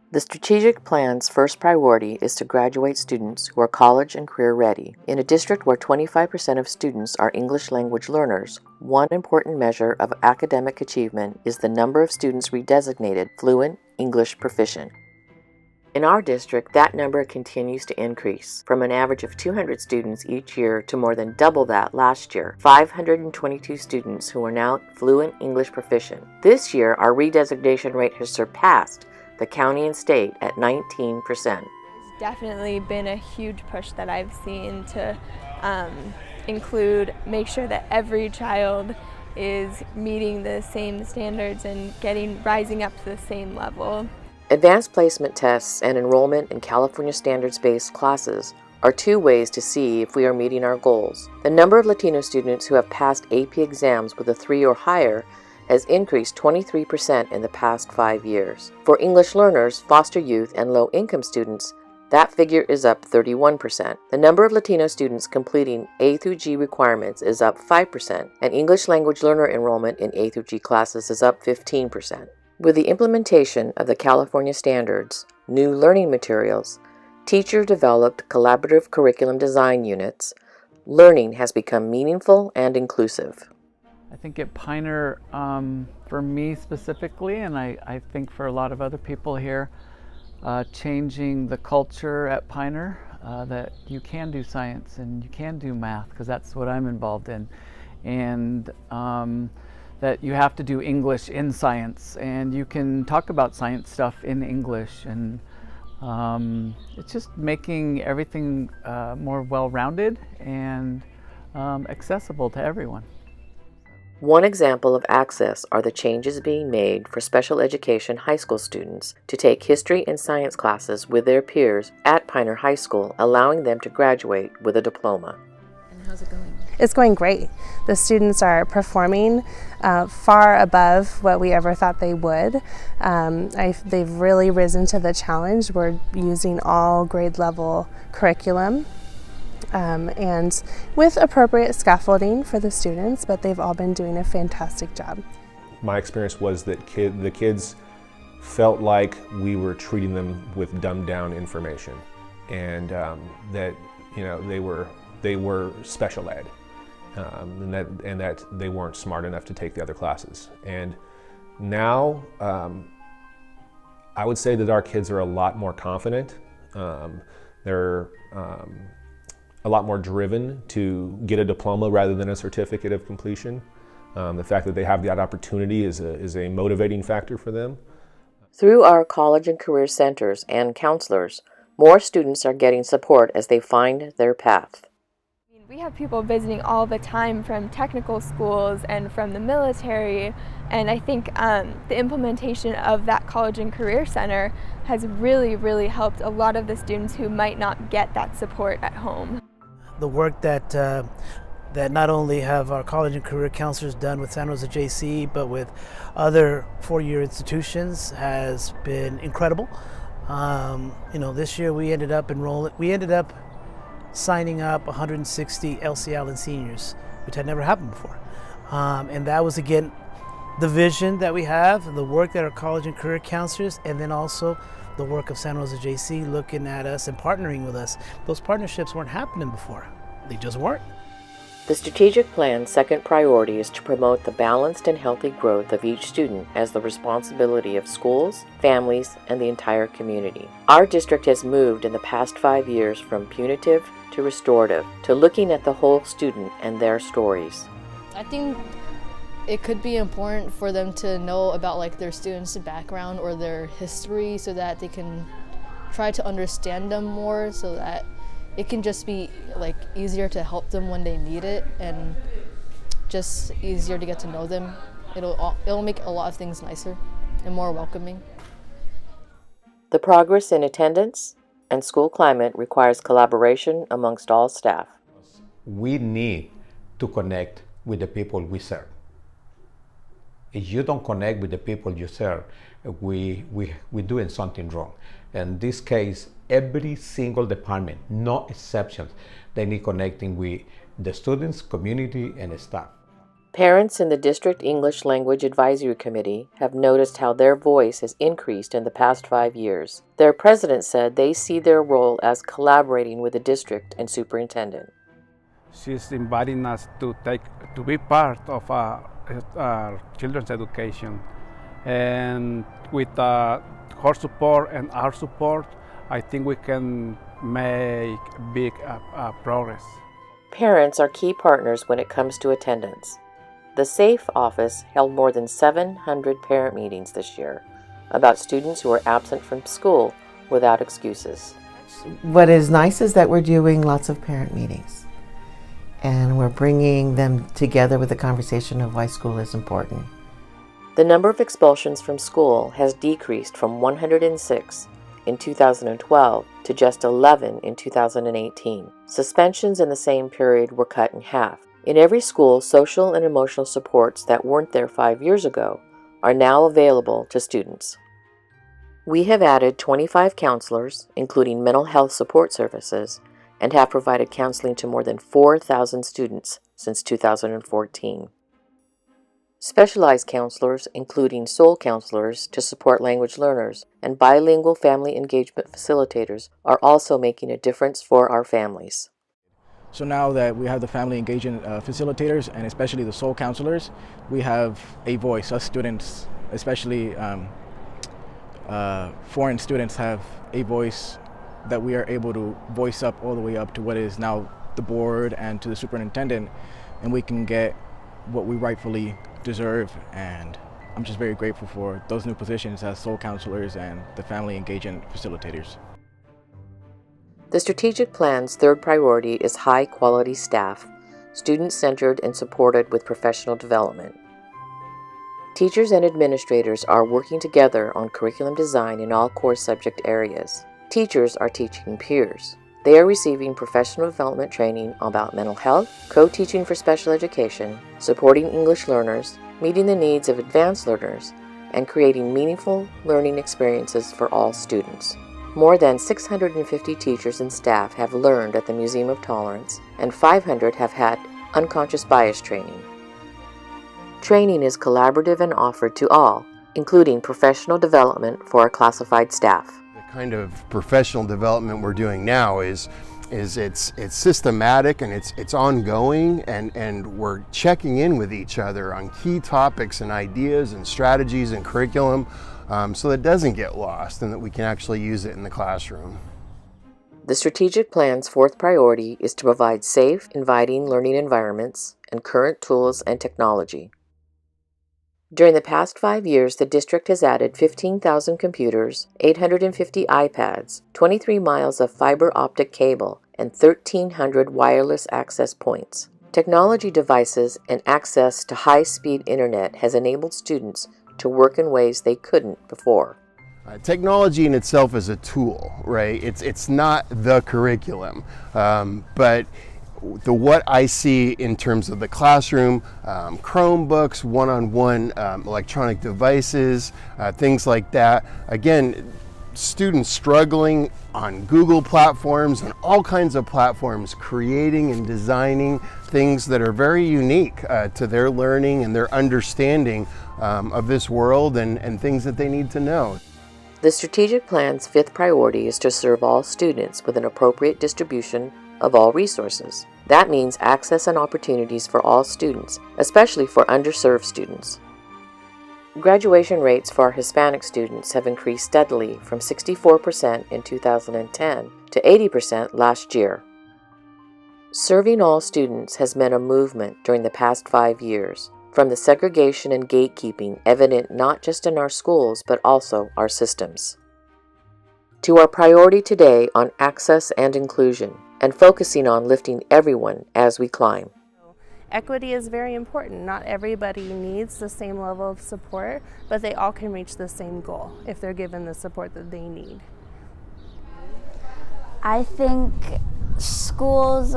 The strategic plan's first priority is to graduate students who are college and career ready. In a district where 25% of students are English language learners, one important measure of academic achievement is the number of students redesignated fluent English proficient. In our district, that number continues to increase, from an average of 200 students each year to more than double that last year, 522 students who are now fluent English proficient. This year, our redesignation rate has surpassed the county and state at 19%. It's definitely been a huge push that I've seen to make sure that every child is meeting the same standards and rising up to the same level. Advanced placement tests and enrollment in California standards-based classes are two ways to see if we are meeting our goals. The number of Latino students who have passed AP exams with a 3 or higher has increased 23% in the past 5 years. For English learners, foster youth, and low-income students, that figure is up 31%. The number of Latino students completing A through G requirements is up 5%, and English language learner enrollment in A through G classes is up 15%. With the implementation of the California standards, new learning materials, teacher-developed collaborative curriculum design units, learning has become meaningful and inclusive. I think at Piner, for me specifically, and I think for a lot of other people here, changing the culture at Piner, that you can do science and you can do math, because that's what I'm involved in, and that you have to do English in science, and you can talk about science stuff in English, and it's just making everything more well-rounded and accessible to everyone. One example of access are the changes being made for special education high school students to take history and science classes with their peers at Piner High School, allowing them to graduate with a diploma. And how's it going? It's going great. The students are performing far above what we ever thought they would. They've really risen to the challenge. We're using all grade level curriculum. And with appropriate scaffolding for the students, but they've all been doing a fantastic job. My experience was that the kids felt like we were treating them with dumbed down information, and that they were special ed, and that they weren't smart enough to take the other classes. And now I would say that our kids are a lot more confident. They're a lot more driven to get a diploma rather than a certificate of completion. The fact that they have that opportunity is a motivating factor for them. Through our college and career centers and counselors, more students are getting support as they find their path. We have people visiting all the time from technical schools and from the military, and I think the implementation of that college and career center has really helped a lot of the students who might not get that support at home. The work that not only have our college and career counselors done with San Jose JC, but with other four-year institutions has been incredible. This year we ended up signing up 160 LC Allen seniors, which had never happened before. And that was, again, the vision that we have, the work that our college and career counselors, and then also the work of San Jose JC looking at us and partnering with us. Those partnerships weren't happening before. They just weren't. The strategic plan's second priority is to promote the balanced and healthy growth of each student as the responsibility of schools, families, and the entire community. Our district has moved in the past 5 years from punitive to restorative, to looking at the whole student and their stories. I think it could be important for them to know about their students' background or their history, so that they can try to understand them more, so that it can just be easier to help them when they need it, and just easier to get to know them. It'll make a lot of things nicer and more welcoming. The progress in attendance and school climate requires collaboration amongst all staff. We need to connect with the people we serve. If you don't connect with the people you serve, we're doing something wrong. In this case, every single department, no exceptions, they need connecting with the students, community, and staff. Parents in the District English Language Advisory Committee have noticed how their voice has increased in the past 5 years. Their president said they see their role as collaborating with the district and superintendent. She's inviting us to be part of our children's education, and with her support and our support, I think we can make big progress. Parents are key partners when it comes to attendance. The SAFE office held more than 700 parent meetings this year about students who are absent from school without excuses. What is nice is that we're doing lots of parent meetings, and we're bringing them together with the conversation of why school is important. The number of expulsions from school has decreased from 106 in 2012 to just 11 in 2018. Suspensions in the same period were cut in half. In every school, social and emotional supports that weren't there 5 years ago are now available to students. We have added 25 counselors, including mental health support services, and have provided counseling to more than 4,000 students since 2014. Specialized counselors, including SOL counselors to support language learners, and bilingual family engagement facilitators are also making a difference for our families. So now that we have the family engagement facilitators and especially the SOL counselors, we have a voice. Us students, especially foreign students, have a voice that we are able to voice up all the way up to what is now the board and to the superintendent, and we can get what we rightfully deserve. And I'm just very grateful for those new positions as SOL counselors and the family engagement facilitators. The strategic plan's third priority is high-quality staff, student-centered and supported with professional development. Teachers and administrators are working together on curriculum design in all core subject areas. Teachers are teaching peers. They are receiving professional development training about mental health, co-teaching for special education, supporting English learners, meeting the needs of advanced learners, and creating meaningful learning experiences for all students. More than 650 teachers and staff have learned at the Museum of Tolerance, and 500 have had unconscious bias training. Training is collaborative and offered to all, including professional development for our classified staff. The kind of professional development we're doing now is it's systematic and it's ongoing, and we're checking in with each other on key topics and ideas and strategies and curriculum, so that it doesn't get lost and that we can actually use it in the classroom. The strategic plan's fourth priority is to provide safe, inviting learning environments and current tools and technology. During the past 5 years, the district has added 15,000 computers, 850 iPads, 23 miles of fiber optic cable, and 1,300 wireless access points. Technology devices and access to high-speed internet has enabled students to work in ways they couldn't before. Technology in itself is a tool, right? It's not the curriculum, but what I see in terms of the classroom, Chromebooks, one-on-one electronic devices, things like that. Again, students struggling on Google platforms and all kinds of platforms, creating and designing things that are very unique to their learning and their understanding of this world and things that they need to know. The strategic plan's fifth priority is to serve all students with an appropriate distribution of all resources. That means access and opportunities for all students, especially for underserved students. Graduation rates for our Hispanic students have increased steadily from 64% in 2010 to 80% last year. Serving all students has meant a movement during the past 5 years, from the segregation and gatekeeping evident not just in our schools but also our systems, to our priority today on access and inclusion, and focusing on lifting everyone as we climb. Equity is very important. Not everybody needs the same level of support, but they all can reach the same goal if they're given the support that they need. I think schools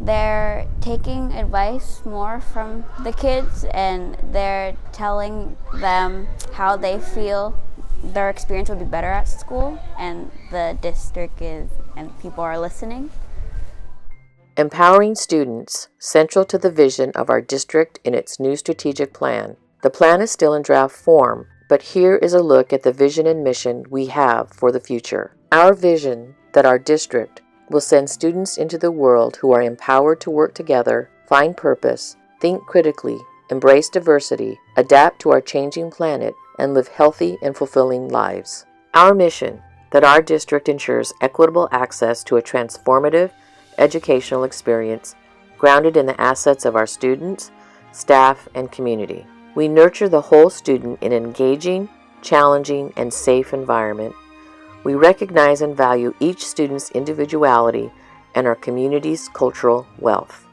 they're taking advice more from the kids, and they're telling them how they feel their experience would be better at school, and the district and people are listening. Empowering students, central to the vision of our district in its new strategic plan. The plan is still in draft form, but here is a look at the vision and mission we have for the future. Our vision that our district will send students into the world who are empowered to work together, find purpose, think critically, embrace diversity, adapt to our changing planet, and live healthy and fulfilling lives. Our mission that our district ensures equitable access to a transformative educational experience grounded in the assets of our students, staff, and community. We nurture the whole student in an engaging, challenging, and safe environment. We recognize and value each student's individuality and our community's cultural wealth.